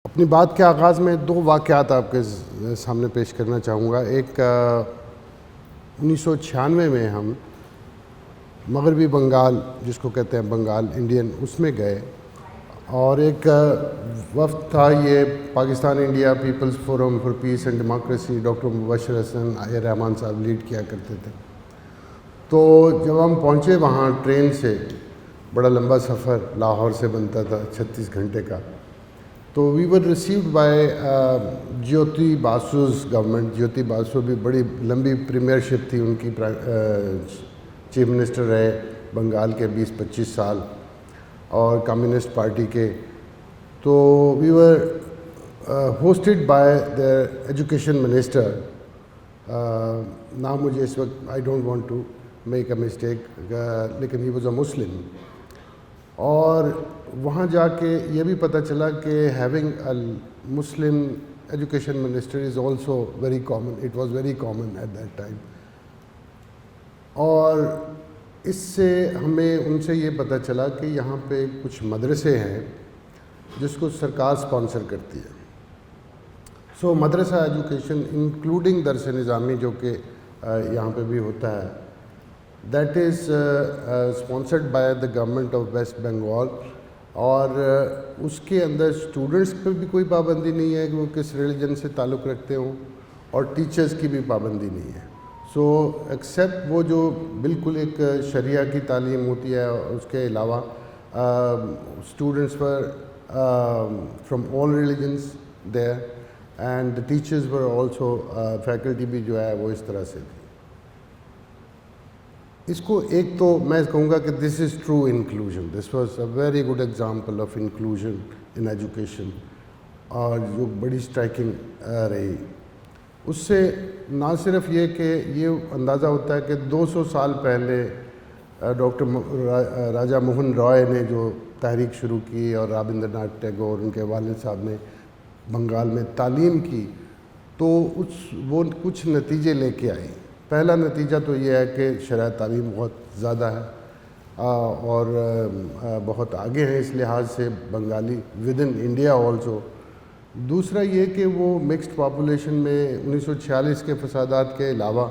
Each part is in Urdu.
اپنی بات کے آغاز میں دو واقعات آپ کے سامنے پیش کرنا چاہوں گا. ایک 1996 میں ہم مغربی بنگال جس کو کہتے ہیں بنگال انڈین اس میں گئے اور ایک وفد تھا. یہ Pakistan India people's forum for peace and democracy doctor Mubashir Hasan Rahman صاحب لیڈ کیا کرتے تھے. تو جب ہم پہنچے وہاں ٹرین سے، بڑا لمبا سفر لاہور سے بنتا تھا 36 گھنٹے کا، تو we were received by Jyoti باسوز government. جیوتی باسو بھی بڑی لمبی پریمیئرشپ تھی ان کی، چیف منسٹر رہے بنگال کے 20-25 سال اور کمیونسٹ پارٹی کے. تو we were hosted by the education minister. نام مجھے اس وقت I don't want to make a mistake, لیکن ہی واز اے مسلم. اور وہاں جا کے یہ بھی پتہ چلا کہ having a Muslim education minister is also very common. It was very common at that time. اور اس سے ہمیں ان سے یہ پتہ چلا کہ یہاں پہ کچھ مدرسے ہیں جس کو سرکار سپانسر کرتی ہے. سو مدرسہ ایجوکیشن انکلوڈنگ درس نظامی جو کہ یہاں پہ بھی ہوتا ہے، that is sponsored by the government of West Bengal. اور اس کے اندر اسٹوڈنٹس پہ بھی کوئی پابندی نہیں ہے کہ وہ کس ریلیجن سے تعلق رکھتے ہوں، اور ٹیچرس کی بھی پابندی نہیں ہے. سو ایکسیپٹ وہ جو بالکل ایک شریعہ کی تعلیم ہوتی ہے، اس کے علاوہ students per from all religions there, and teachers were also, faculty بھی جو ہے وہ اس طرح سے تھی. اس کو ایک تو میں کہوں گا کہ this is true inclusion. This was a very good example of inclusion in education, اور جو بڑی اسٹرائکنگ رہی. اس سے نہ صرف یہ کہ یہ اندازہ ہوتا ہے کہ 200 سال پہلے ڈاکٹر راجا موہن رائے نے جو تحریک شروع کی اور رابندر ناتھ ٹیگور ان کے والد صاحب نے بنگال میں تعلیم کی، تو وہ کچھ نتیجے لے کے آئی. پہلا نتیجہ تو یہ ہے کہ شرح تعلیم بہت زیادہ ہے اور بہت آگے ہیں اس لحاظ سے Bengali with in India also. دوسرا یہ کہ وہ مکسڈ پاپولیشن میں 1946 کے فسادات کے علاوہ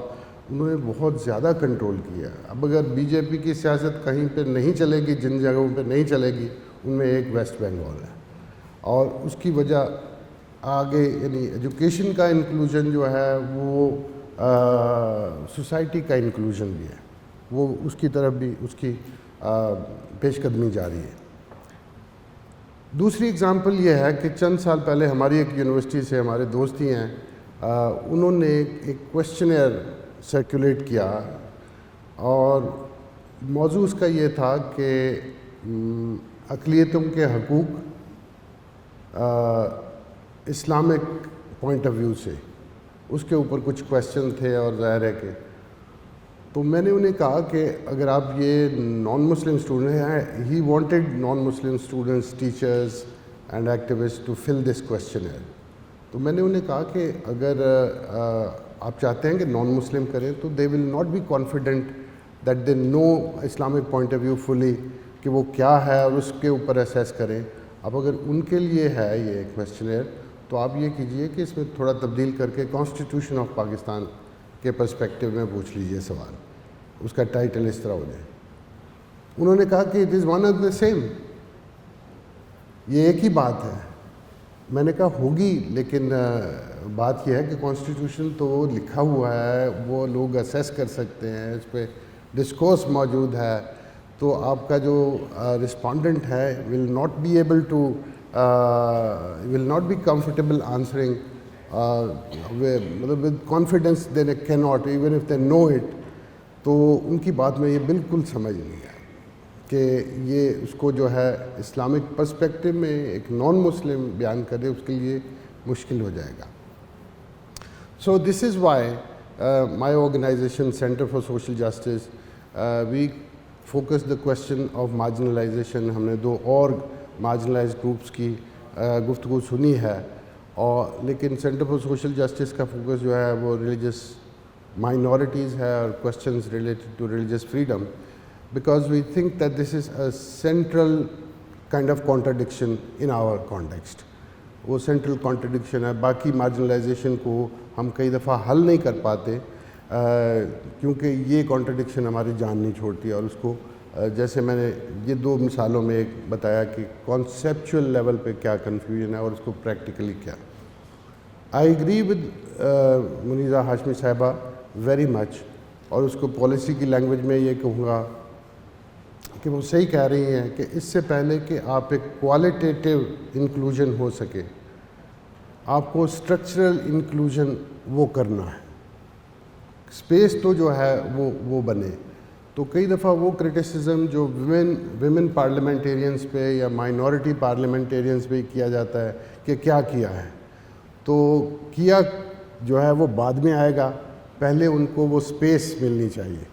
انہوں نے بہت زیادہ کنٹرول کیا. اب اگر بی جے پی کی سیاست کہیں پہ نہیں چلے گی، جن جگہوں پہ نہیں چلے گی، ان میں ایک ویسٹ بنگال ہے. اور اس کی وجہ آگے یعنی ایجوکیشن کا انکلوژن جو ہے وہ سوسائٹی کا انکلوژن بھی ہے، وہ اس کی طرف بھی اس کی پیش قدمی جاری ہے. دوسری اگزامپل یہ ہے کہ چند سال پہلے ہماری ایک یونیورسٹی سے ہمارے دوست ہی ہیں، انہوں نے ایک کویسچنیئر سرکولیٹ کیا، اور موضوع اس کا یہ تھا کہ اقلیتوں کے حقوق اسلامک پوائنٹ آف ویو سے. اس کے اوپر کچھ کویسچن تھے، اور ظاہر ہے کہ تو میں نے انہیں کہا کہ اگر آپ یہ نان مسلم اسٹوڈنٹ ہیں، he wanted non Muslim students, teachers and activist to fill this questionnaire. تو میں نے انہیں کہا کہ اگر آپ چاہتے ہیں کہ نان مسلم کریں تو they will not be confident that they know Islamic point of view fully, کہ وہ کیا ہے اور اس کے اوپر اسیس کریں. اب اگر ان کے لیے ہے یہ کویسچنیئر، تو آپ یہ کیجئے کہ اس میں تھوڑا تبدیل کر کے کانسٹیٹیوشن آف پاکستان کے پرسپیکٹیو میں پوچھ لیجئے سوال، اس کا ٹائٹل اس طرح ہو جائے. انہوں نے کہا کہ it is one of the same, یہ ایک ہی بات ہے. میں نے کہا ہوگی، لیکن بات یہ ہے کہ کانسٹیٹیوشن تو لکھا ہوا ہے، وہ لوگ اسیس کر سکتے ہیں، اس پہ ڈسکورس موجود ہے. تو آپ کا جو رسپونڈنٹ ہے will not be able to will not be comfortable answering مطلب with confidence they cannot even if they know it. تو ان کی بات میں یہ بالکل سمجھ نہیں ہے کہ یہ اس کو جو ہے اسلامک پرسپیکٹیو میں ایک نان مسلم بیان کرے، اس کے لیے مشکل ہو جائے گا. So this is why my organization Center for Social Justice we focus the question of marginalization. ہم نے 2 اور مارجنلائز گروپس کی گفتگو سنی ہے، اور لیکن سینٹر فار سوشل جسٹس کا فوکس جو ہے وہ ریلیجس مائنورٹیز ہے اور questions related to religious freedom. because we think that this is a central kind of contradiction in our context. وہ سینٹرل کانٹرڈکشن ہے. باقی مارجنلائزیشن کو ہم کئی دفعہ حل نہیں کر پاتے کیونکہ یہ کانٹرڈکشن ہماری جان نہیں چھوڑتی. اور اس کو جیسے میں نے یہ 2 مثالوں میں ایک بتایا کہ کانسیپچول لیول پہ کیا کنفیوژن ہے اور اس کو پریکٹیکلی کیا. I agree with Muneeza Hashmi صاحبہ ویری مچ, اور اس کو پالیسی کی لینگویج میں یہ کہوں گا کہ وہ صحیح کہہ رہی ہیں کہ اس سے پہلے کہ آپ ایک کوالٹیٹیو انکلوژن ہو سکے, آپ کو اسٹرکچرل انکلوژن وہ کرنا ہے. اسپیس تو جو ہے وہ بنے. تو کئی دفعہ وہ کرٹیسزم جو ویمن پارلیمنٹیرینس پہ یا مائنورٹی پارلیمنٹیرینس پہ کیا جاتا ہے کہ کیا کیا ہے, تو کیا جو ہے وہ بعد میں آئے گا, پہلے ان کو وہ اسپیس ملنی چاہیے.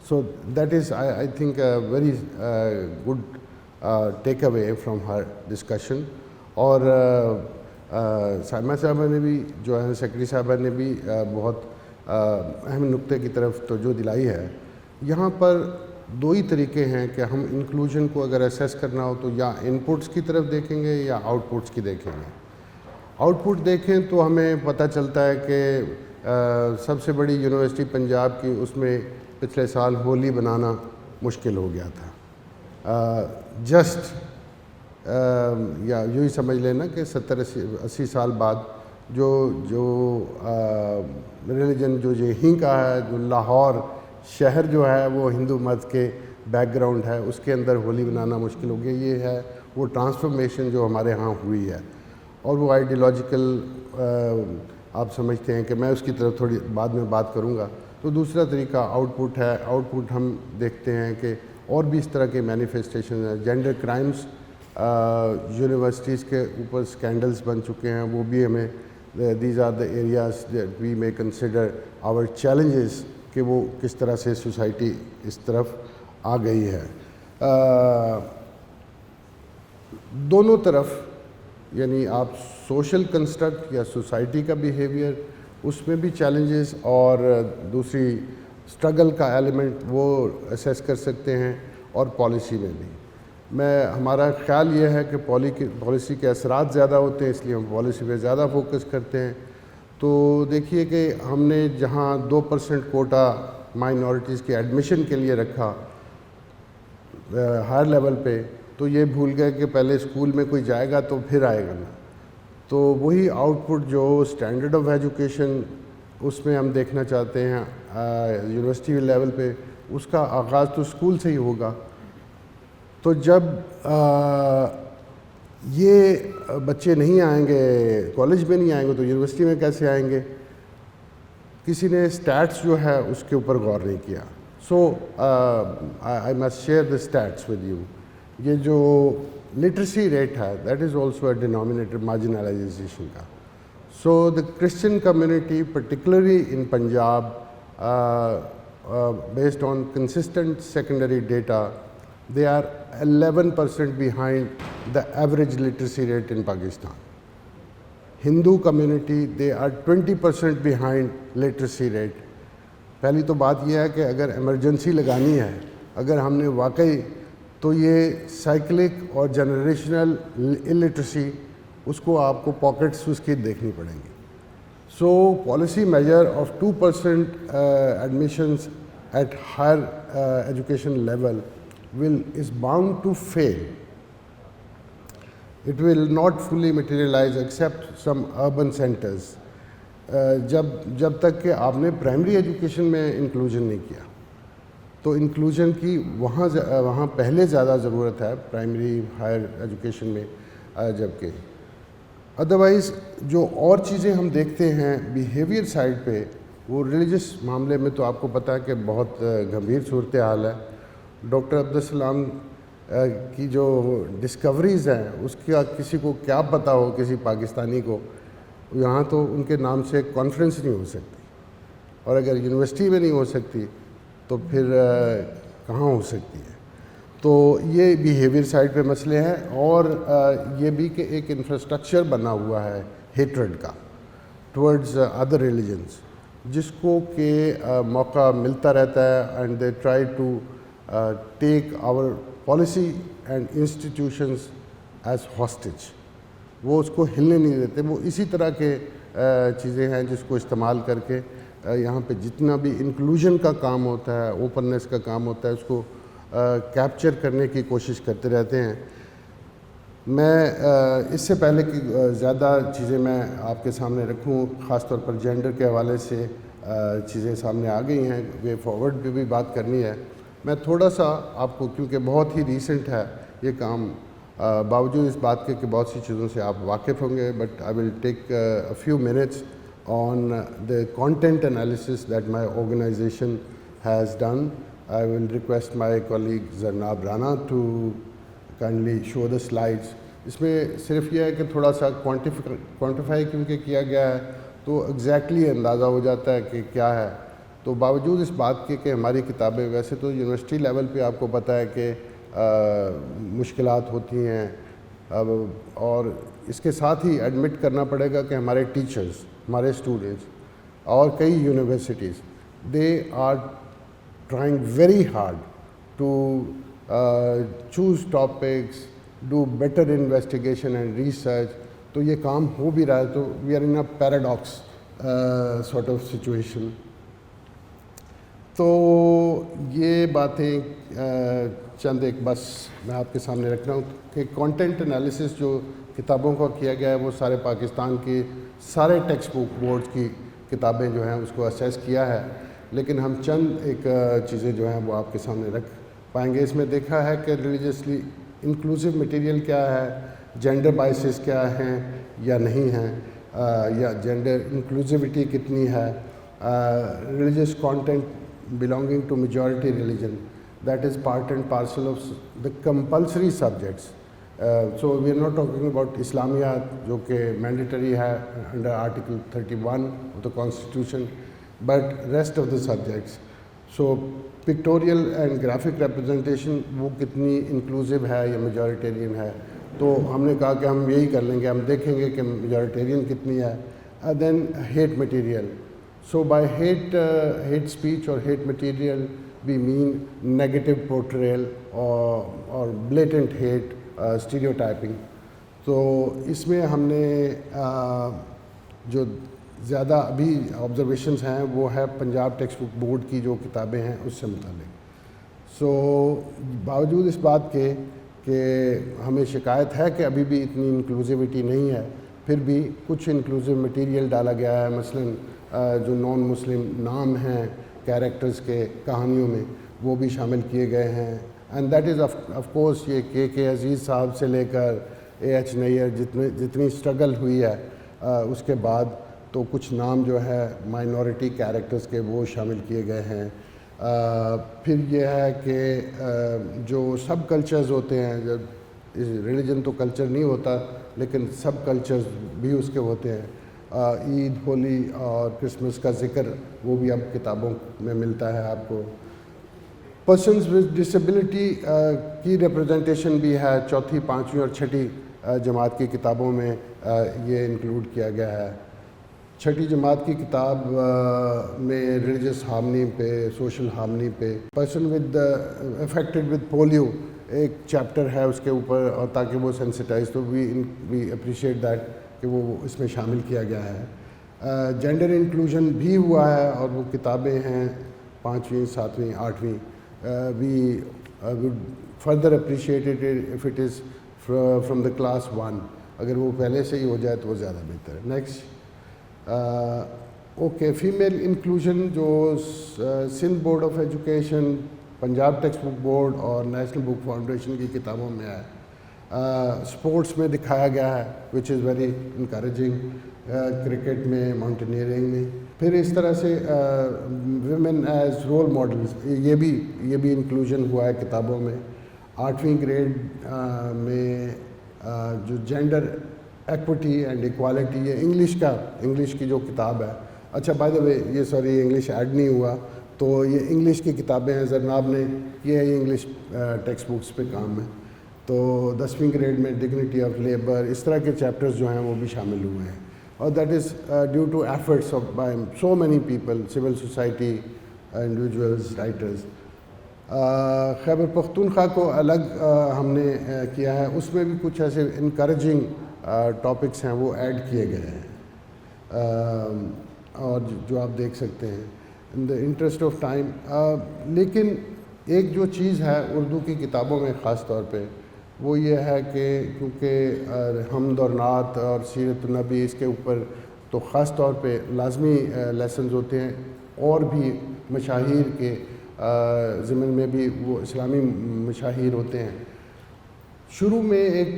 So that is I think very good take away from her discussion. اور سائمہ صاحبہ نے بھی جو ہے سیکرٹری صاحبہ نے بھی بہت اہم نقطے کی طرف توجہ دلائی ہے. یہاں پر 2 ہی طریقے ہیں کہ ہم انکلوژن کو اگر اسیس کرنا ہو تو یا ان پٹس کی طرف دیکھیں گے یا آؤٹ پٹس کی دیکھیں گے. آؤٹ پٹ دیکھیں تو ہمیں پتہ چلتا ہے کہ سب سے بڑی یونیورسٹی پنجاب کی اس میں پچھلے سال ہولی بنانا مشکل ہو گیا تھا. جسٹ یا یوں ہی سمجھ لینا کہ 70-80 سال بعد جو ریلیجن جو یہیں کا ہے, جو لاہور شہر جو ہے وہ ہندو مت کے بیک گراؤنڈ ہے, اس کے اندر ہولی بنانا مشکل ہو گیا. یہ ہے وہ ٹرانسفارمیشن جو ہمارے ہاں ہوئی ہے. اور وہ آئیڈیالوجیکل آپ سمجھتے ہیں کہ میں اس کی طرف تھوڑی بعد میں بات کروں گا. تو دوسرا طریقہ آؤٹ پٹ ہے. آؤٹ پٹ ہم دیکھتے ہیں کہ اور بھی اس طرح کے مینیفیسٹیشن ہیں. جینڈر کرائمز یونیورسٹیز کے اوپر اسکینڈلز بن چکے ہیں, وہ بھی ہمیں these are the areas that we may consider our challenges کہ وہ کس طرح سے سوسائٹی اس طرف آ گئی ہے. دونوں طرف یعنی آپ سوشل کنسٹرکٹ یا سوسائٹی کا بیہیویئر اس میں بھی چیلنجز اور دوسری اسٹرگل کا ایلیمنٹ وہ اسیس کر سکتے ہیں, اور پالیسی میں بھی. ہمارا خیال یہ ہے کہ پالیسی کے اثرات زیادہ ہوتے ہیں, اس لیے ہم پالیسی پہ زیادہ فوکس کرتے ہیں. تو دیکھیے کہ ہم نے جہاں 2% کوٹا مائنورٹیز کے ایڈمیشن کے لیے رکھا ہائر لیول پہ, تو یہ بھول گئے کہ پہلے اسکول میں کوئی جائے گا تو پھر آئے گا نا. تو وہی آؤٹ پٹ جو اسٹینڈرڈ آف ایجوکیشن اس میں ہم دیکھنا چاہتے ہیں یونیورسٹی لیول پہ, اس کا آغاز تو اسکول سے ہی ہوگا. تو جب یہ بچے نہیں آئیں گے, کالج میں نہیں آئیں گے, تو یونیورسٹی میں کیسے آئیں گے؟ کسی نے اسٹیٹس جو ہے اس کے اوپر غور نہیں کیا. So I must share the status with you. یہ جو لٹریسی ریٹ ہے that is also a denominator marginalization کا. So the Christian community particularly in Punjab based on consistent secondary data they are 11% behind the average literacy rate in Pakistan. Hindu community they are 20% behind literacy rate. پہلی تو بات یہ ہے کہ اگر ایمرجنسی لگانی ہے, اگر ہم نے واقعی, تو یہ سائیکلک اور جنریشنل الٹریسی اس کو آپ کو پاکٹس اس کی دیکھنی پڑیں گی. So policy major of 2% admissions at higher education level is bound to fail. It will not fully materialize except some urban centers. جب تک کہ آپ نے پرائمری ایجوکیشن میں انکلوژن نہیں کیا, تو انکلوژن کی وہاں پہلے زیادہ ضرورت ہے پرائمری ہائر ایجوکیشن میں. جبکہ ادروائز جو اور چیزیں ہم دیکھتے ہیں بیہیویئر سائڈ پہ, وہ ریلیجس معاملے میں تو آپ کو پتہ ہے کہ بہت گمبھیر صورتحال ہے. ڈاکٹر عبدالسلام کی جو ڈسکوریز ہیں اس کا کسی کو کیا پتہ ہو, کسی پاکستانی کو. یہاں تو ان کے نام سے ایک کانفرنس نہیں ہو سکتی, اور اگر یونیورسٹی میں نہیں ہو سکتی تو پھر کہاں ہو سکتی ہے. تو یہ بیہیویئر سائڈ پہ مسئلے ہیں, اور یہ بھی کہ ایک انفراسٹرکچر بنا ہوا ہے ہیٹرڈ کا ٹورڈز ادر ریلیجنس, جس کو کہ موقع ملتا رہتا ہے, and they try to take our policy and institutions as hostage. وہ اس کو ہلنے نہیں دیتے. وہ اسی طرح کے چیزیں ہیں جس کو استعمال کر کے یہاں پہ جتنا بھی انکلوژن کا کام ہوتا ہے, اوپننس کا کام ہوتا ہے, اس کو کیپچر کرنے کی کوشش کرتے رہتے ہیں. میں اس سے پہلے کہ زیادہ چیزیں میں آپ کے سامنے رکھوں, خاص طور پر جینڈر کے حوالے سے چیزیں سامنے آ گئی ہیں, وے فارورڈ پہ بھی بات کرنی ہے. میں تھوڑا سا آپ کو, کیونکہ بہت ہی ریسنٹ ہے یہ کام, باوجود اس بات کے کہ بہت سی چیزوں سے آپ واقف ہوں گے, but I will take a few minutes on the content analysis that my organization has done. I will request my colleague Zarnab Rana to kindly show the slides. اس میں صرف یہ ہے کہ تھوڑا سا کوانٹیفائی کیونکہ کیا گیا ہے تو ایگزیکٹلی اندازہ ہو جاتا ہے کہ کیا ہے. تو باوجود اس بات کے کہ ہماری کتابیں, ویسے تو یونیورسٹی لیول پہ آپ کو پتہ ہے کہ مشکلات ہوتی ہیں, اور اس کے ساتھ ہی ایڈمٹ کرنا پڑے گا کہ ہمارے ٹیچرز, ہمارے اسٹوڈنٹس اور کئی universities, they are trying very hard to choose topics, do better investigation and research. تو یہ کام ہو بھی رہا ہے, تو we are in a paradox sort of situation. تو یہ باتیں چند ایک بس میں آپ کے سامنے رکھ رہا ہوں کہ کانٹینٹ انالیسس جو کتابوں کا کیا گیا ہے وہ سارے پاکستان کی سارے ٹیکسٹ بک بورڈز کی کتابیں جو ہیں اس کو اسیس کیا ہے, لیکن ہم چند ایک چیزیں جو ہیں وہ آپ کے سامنے رکھ پائیں گے. اس میں دیکھا ہے کہ ریلیجسلی انکلوسیو مٹیریل کیا ہے, جینڈر بائسز کیا ہیں یا نہیں ہیں, یا جینڈر انکلوسیوٹی کتنی ہے, religious content belonging to majority religion, that is part and parcel of the compulsory subjects. So we are not talking about Islamiyat جو کہ mandatory ہے under Article 31 of the Constitution, but rest of the subjects. So pictorial and graphic representation وہ کتنی inclusive ہے یا majoritarian ہے, تو ہم نے کہا کہ ہم یہی کر لیں گے, ہم دیکھیں گے کہ majoritarian کتنی ہے. Then hate material. So by hate speech or hate material, we mean negative portrayal or blatant hate, stereotyping. تو اس میں ہم نے جو زیادہ ابھی آبزرویشنس ہیں وہ ہے پنجاب ٹیکسٹ بک بورڈ کی جو کتابیں ہیں اس سے متعلق. سو باوجود اس بات کے کہ ہمیں شکایت ہے کہ ابھی بھی اتنی انکلوزیوٹی نہیں ہے, پھر بھی کچھ انکلوزیو مٹیریل ڈالا گیا ہے. مثلاً جو نان مسلم نام ہیں کیریکٹرز کے کہانیوں میں وہ بھی شامل کیے گئے ہیں. And that is of course یہ کے عزیز صاحب سے لے کر اے ایچ نیر جتنی اسٹرگل ہوئی ہے اس کے بعد, تو کچھ نام جو ہے مائنورٹی کیریکٹرز کے وہ شامل کیے گئے ہیں. پھر یہ ہے کہ جو سب کلچرز ہوتے ہیں, جب ریلیجن تو کلچر نہیں ہوتا لیکن سب کلچرز بھی اس کے ہوتے ہیں, عید, ہولی اور کرسمس کا ذکر وہ بھی اب کتابوں میں ملتا ہے آپ کو. پرسنز ود ڈسیبلٹی کی ریپرزنٹیشن بھی ہے, چوتھی, پانچویں اور چھٹی جماعت کی کتابوں میں یہ انکلوڈ کیا گیا ہے. چھٹی جماعت کی کتاب میں ریلیجس ہارمنی پہ, سوشل ہارمنی پہ, person with affected with polio ایک چیپٹر ہے اس کے اوپر, اور تاکہ وہ سینسٹائز, تو وی اپریشیٹ دیٹ کہ وہ اس میں شامل کیا گیا ہے. جینڈر انکلوژن بھی ہوا ہے اور وہ کتابیں ہیں 5ویں, 7ویں, 8ویں. We would further appreciate if it is from the class 1. اگر وہ پہلے سے ہی ہو جائے تو وہ زیادہ بہتر ہے. نیکسٹ. اوکے, فیمیل انکلوژن جو Sindh board of education, Punjab text book board اور نیشنل بک فاؤنڈیشن کی کتابوں میں ہے. اسپورٹس میں دکھایا گیا ہے وچ از ویری انکریجنگ, کرکٹ میں, ماؤنٹینئرنگ میں. پھر اس طرح سے ویمن ایز رول ماڈلز, یہ بھی انکلوژن ہوا ہے کتابوں میں. 8ویں گریڈ میں جو جینڈر ایکوٹی اینڈ ایکوالٹی, یہ انگلش کی جو کتاب ہے. اچھا, بائی دا وے یہ سوری انگلش ایڈ نہیں ہوا, تو یہ انگلش کی کتابیں ہیں, زرناب نے یہ ہے, یہ انگلش ٹیکسٹ بکس پہ کام ہے. تو 10ویں گریڈ میں ڈگنیٹی آف لیبر, اس طرح کے چیپٹرز جو ہیں وہ بھی شامل ہوئے ہیں. اور that is due to efforts of by so many people, civil society, individuals, writers. Khyber Pakhtunkhwa کو الگ ہم نے کیا ہے, اس میں بھی کچھ ایسے انکریجنگ ٹاپکس ہیں وہ ایڈ کیے گئے ہیں، اور جو آپ دیکھ سکتے ہیں ان دا انٹرسٹ آف ٹائم. لیکن ایک جو چیز ہے اردو کی کتابوں میں خاص طور پہ وہ یہ ہے کہ کیونکہ حمد اور نعت اور سیرت النبی اس کے اوپر تو خاص طور پہ لازمی لیسنز ہوتے ہیں، اور بھی مشاہیر کے ضمن میں بھی وہ اسلامی مشاہیر ہوتے ہیں. شروع میں ایک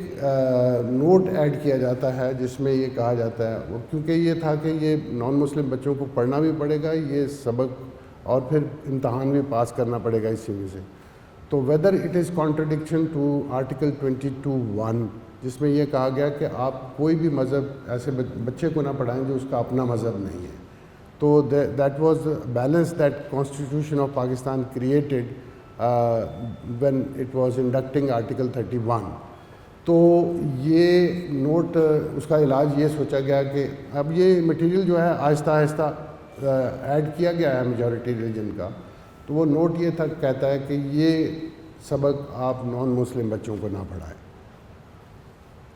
نوٹ ایڈ کیا جاتا ہے جس میں یہ کہا جاتا ہے، کیونکہ یہ تھا کہ یہ نان مسلم بچوں کو پڑھنا بھی پڑے گا یہ سبق، اور پھر امتحان بھی پاس کرنا پڑے گا اسی میں سے. تو whether it is contradiction to article 22(1) جس میں یہ کہا گیا کہ آپ کوئی بھی مذہب ایسے بچے کو نہ پڑھائیں جو اس کا اپنا مذہب نہیں ہے. تو that was balance that constitution of Pakistan created when it was inducting Article 31. تو یہ نوٹ اس کا علاج یہ سوچا گیا کہ اب یہ مٹیریل جو ہے آہستہ آہستہ ایڈ کیا گیا ہے میجورٹی ریلیجن کا، تو وہ نوٹ یہ تھا کہتا ہے کہ یہ سبق آپ نان مسلم بچوں کو نہ پڑھائیں.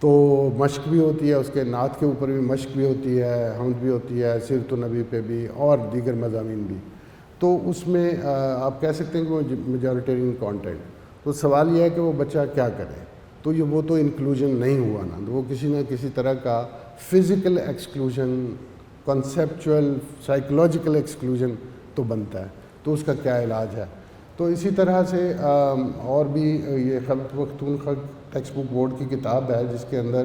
تو مشق بھی ہوتی ہے، اس کے نعت کے اوپر بھی مشق بھی ہوتی ہے، حمد بھی ہوتی ہے، سیرت النبی پہ بھی، اور دیگر مضامین بھی. تو اس میں آپ کہہ سکتے ہیں کہ وہ میجورٹیرین کانٹینٹ. تو سوال یہ ہے کہ وہ بچہ کیا کرے. تو وہ تو انکلوژن نہیں ہوا نا، وہ کسی نہ کسی طرح کا physical exclusion, conceptual psychological exclusion تو بنتا ہے. تو اس کا کیا علاج ہے؟ تو اسی طرح سے اور بھی یہ خلق مختون خلق ٹیکسٹ بک بورڈ کی کتاب ہے جس کے اندر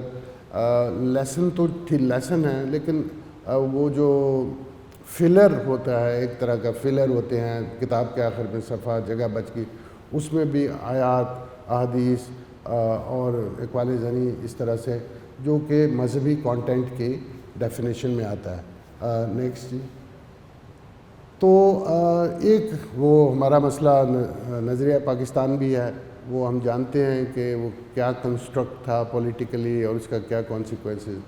لیسن تو لیسن ہے، لیکن وہ جو فلر ہوتا ہے، ایک طرح کا فلر ہوتے ہیں کتاب کے آخر میں صفحہ جگہ بچ کی، اس میں بھی آیات، احادیث اور اقوال ذہنی اس طرح سے جو کہ مذہبی کانٹینٹ کی ڈیفینیشن میں آتا ہے. نیکسٹ جی. تو ایک وہ ہمارا مسئلہ نظریہ پاکستان بھی ہے، وہ ہم جانتے ہیں کہ وہ کیا کنسٹرکٹ تھا پولیٹیکلی اور اس کا کیا کانسیکوینسز،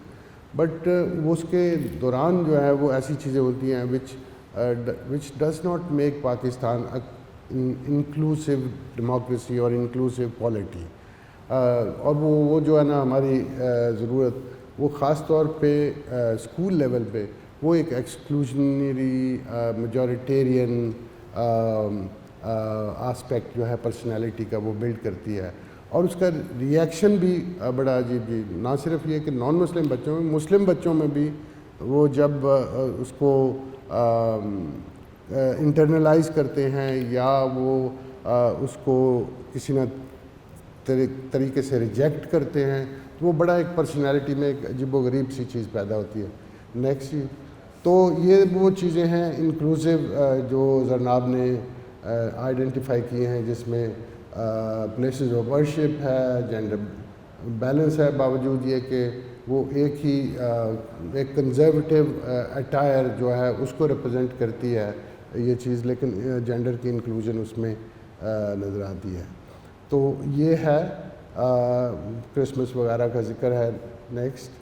بٹ وہ اس کے دوران جو ہے وہ ایسی چیزیں ہوتی ہیں which does not make Pakistan inclusive democracy اور انکلوسیو پالیٹی. اور وہ جو ہے نا ہماری ضرورت وہ خاص طور پہ اسکول لیول پہ وہ ایک ایکسکلوژنری میجورٹیرین آسپیکٹ جو ہے پرسنالٹی کا وہ بلڈ کرتی ہے. اور اس کا ریئیکشن بھی بڑا عجیب جی، نہ صرف یہ کہ نان مسلم بچوں میں، مسلم بچوں میں بھی وہ جب اس کو انٹرنلائز کرتے ہیں یا وہ اس کو کسی نہ طریقے سے ریجیکٹ کرتے ہیں، تو وہ بڑا ایک پرسنالٹی میں ایک عجیب و غریب سی چیز پیدا ہوتی ہے. نیکسٹ. تو یہ وہ چیزیں ہیں انکلوسیو جو زرناب نے آئیڈینٹیفائی کیے ہیں، جس میں پلیسز آف ورشپ ہے، جینڈر بیلنس ہے، باوجود یہ کہ وہ ایک ہی ایک کنزرویٹیو اٹائر جو ہے اس کو ریپرزینٹ کرتی ہے یہ چیز، لیکن جینڈر کی انکلوژن اس میں نظر آتی ہے. تو یہ ہے کرسمس وغیرہ کا ذکر ہے. نیکسٹ.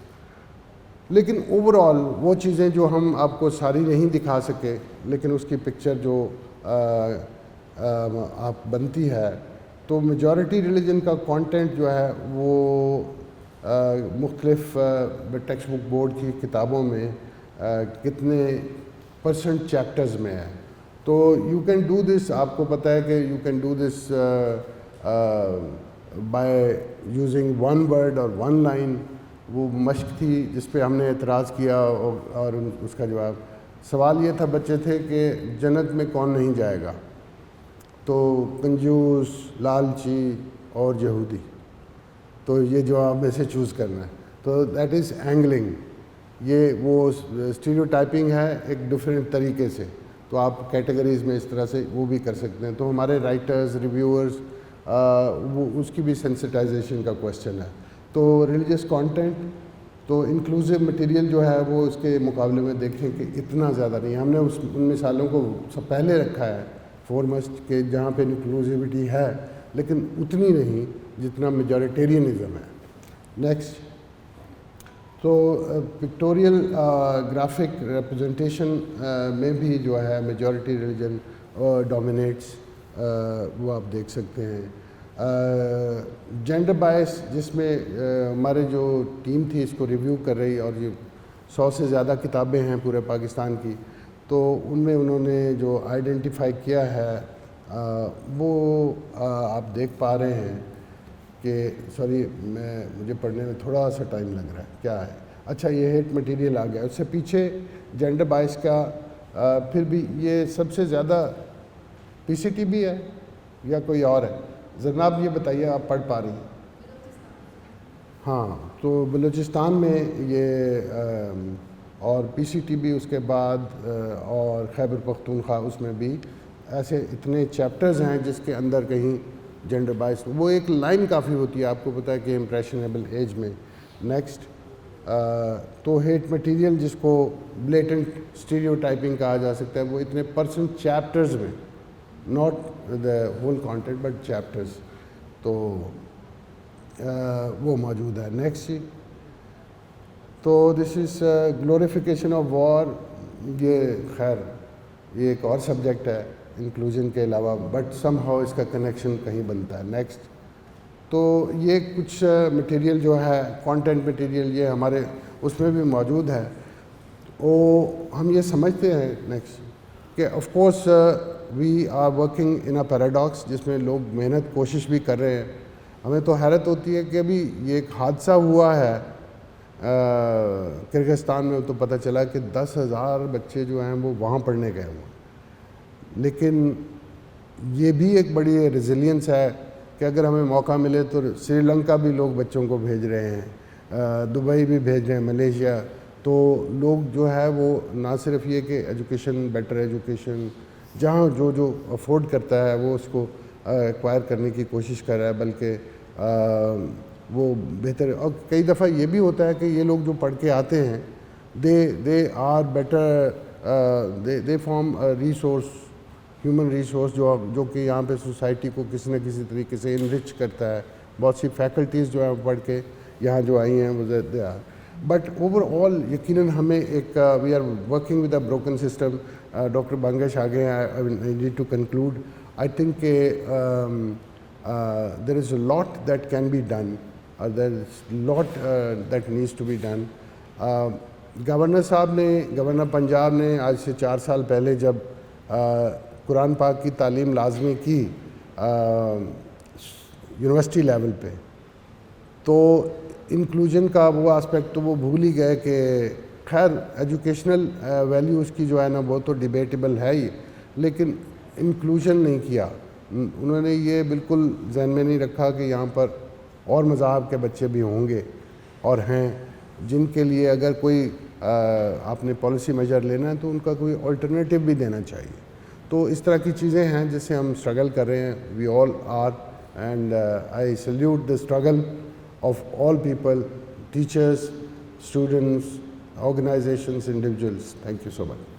لیکن اوور آل وہ چیزیں جو ہم آپ کو ساری نہیں دکھا سکے، لیکن اس کی پکچر جو آپ بنتی ہے، تو میجورٹی ریلیجن کا کانٹینٹ جو ہے وہ مختلف ٹیکسٹ بک بورڈ کی کتابوں میں کتنے پرسنٹ چیپٹرز میں ہے. تو یو کین ڈو دس، آپ کو پتہ ہے کہ you can do this by using one word اور ون لائن. وہ مشق تھی جس پہ ہم نے اعتراض کیا، اور اس کا جواب سوال یہ تھا، بچے تھے کہ جنت میں کون نہیں جائے گا؟ تو کنجوس، لالچی اور یہودی. تو یہ جواب میں سے چوز کرنا ہے. تو دیٹ از اینگلنگ. یہ وہ اسٹیریوٹائپنگ ہے ایک ڈفرینٹ طریقے سے. تو آپ کیٹیگریز میں اس طرح سے وہ بھی کر سکتے ہیں. تو ہمارے رائٹرز، ریویورز، وہ اس کی بھی سینسٹائزیشن کا کویشچن ہے. تو ریلیجس کانٹینٹ، تو انکلوسیو مٹیریل جو ہے وہ اس کے مقابلے میں دیکھیں کہ اتنا زیادہ نہیں. ہم نے ان مثالوں کو سب پہلے رکھا ہے فورمسٹ کہ جہاں پہ انکلوسیوٹی ہے، لیکن اتنی نہیں جتنا میجورٹیرینزم ہے. نیکسٹ. تو پکٹوریل گرافک ریپرزنٹیشن میں بھی جو ہے میجورٹی ریلیجن ڈومینیٹس، وہ آپ دیکھ سکتے ہیں. جینڈر بائس جس میں ہمارے جو ٹیم تھی اس کو ریویو کر رہی اور یہ 100 سے زیادہ کتابیں ہیں پورے پاکستان کی، تو ان میں انہوں نے جو آئیڈینٹیفائی کیا ہے وہ آپ دیکھ پا رہے ہیں کہ سوری مجھے پڑھنے میں تھوڑا سا ٹائم لگ رہا ہے، کیا ہے، اچھا یہ ہیٹ مٹیریل آ گیا، اس سے پیچھے جینڈر بائس کا پھر بھی یہ سب سے زیادہ پی سی ٹی بھی ہے یا کوئی اور ہے؟ جناب یہ بتائیے، آپ پڑھ پا رہی ہیں؟ ہاں، تو بلوچستان میں یہ اور پی سی ٹی بھی، اس کے بعد اور خیبر پختونخوا، اس میں بھی ایسے اتنے چیپٹرز ہیں جس کے اندر کہیں جینڈر بائس، وہ ایک لائن کافی ہوتی ہے، آپ کو پتہ ہے کہ امپریشنیبل ایج میں۔ نیکسٹ، تو ہیٹ مٹیریل جس کو بلیٹنٹ اسٹیریو ٹائپنگ کہا جا سکتا ہے، وہ اتنے پرسنٹ چیپٹرز میں، not the whole content but chapters, تو وہ موجود ہے۔ نیکسٹ جی، تو دس از گلوریفیکیشن آف وار، یہ خیر یہ ایک اور سبجیکٹ ہے انکلوژن کے علاوہ، بٹ سم ہاؤ اس کا کنیکشن کہیں بنتا ہے۔ نیکسٹ، تو یہ کچھ مٹیریل جو ہے کانٹینٹ مٹیریل، یہ ہمارے اس میں بھی موجود ہے، وہ ہم یہ سمجھتے ہیں نیکسٹ کہ of course we are working in a paradox, جس میں لوگ محنت کوشش بھی کر رہے ہیں۔ ہمیں تو حیرت ہوتی ہے کہ ابھی یہ ایک حادثہ ہوا ہے کرغزستان میں، تو پتہ چلا کہ 10,000 بچے جو ہیں وہ وہاں پڑھنے گئے ہوئے ہیں، لیکن یہ بھی ایک بڑی ریزیلینس ہے کہ اگر ہمیں موقع ملے تو سری لنکا بھی لوگ بچوں کو بھیج رہے ہیں، دبئی بھی بھیج رہے ہیں، ملیشیا، تو لوگ جو ہے وہ نہ صرف یہ کہ ایجوکیشن، بیٹر ایجوکیشن جہاں جو افورڈ کرتا ہے وہ اس کو ایکوائر کرنے کی کوشش کر رہا ہے، بلکہ وہ بہتر، اور کئی دفعہ یہ بھی ہوتا ہے کہ یہ لوگ جو پڑھ کے آتے ہیں they are better, they form resource, human resource جو کہ یہاں پہ سوسائٹی کو کسی نہ کسی طریقے سے انرچ کرتا ہے۔ بہت سی فیکلٹیز جو ہیں پڑھ کے یہاں جو آئی ہیں وہ they are, but over all یقیناً ہمیں ایک we are working with a broken system. Doctor Bangash آگے ہیں، I need to conclude, I think کہ there is a lot that can be done, there is a lot that needs to be done۔ Governor صاحب نے، گورنر پنجاب نے آج سے 4 سال پہلے جب قرآن پاک کی تعلیم لازمی کی یونیورسٹی لیول پہ، تو انکلوژن کا وہ آسپیکٹ تو وہ بھول ہی گئے کہ خیر ایجوکیشنل ویلیو اس کی جو ہے نا وہ تو ڈیبیٹیبل ہے ہی، لیکن انکلوژن نہیں کیا انہوں نے، یہ بالکل ذہن میں نہیں رکھا کہ یہاں پر اور مذاہب کے بچے بھی ہوں گے اور ہیں، جن کے لیے اگر کوئی آپ نے پالیسی میجر لینا ہے تو ان کا کوئی آلٹرنیٹیو بھی دینا چاہیے۔ تو اس طرح کی چیزیں ہیں جس سے ہم اسٹرگل کر رہے ہیں، we all are, and I salute the struggle of all people, teachers, students, organizations, individuals. Thank you so much.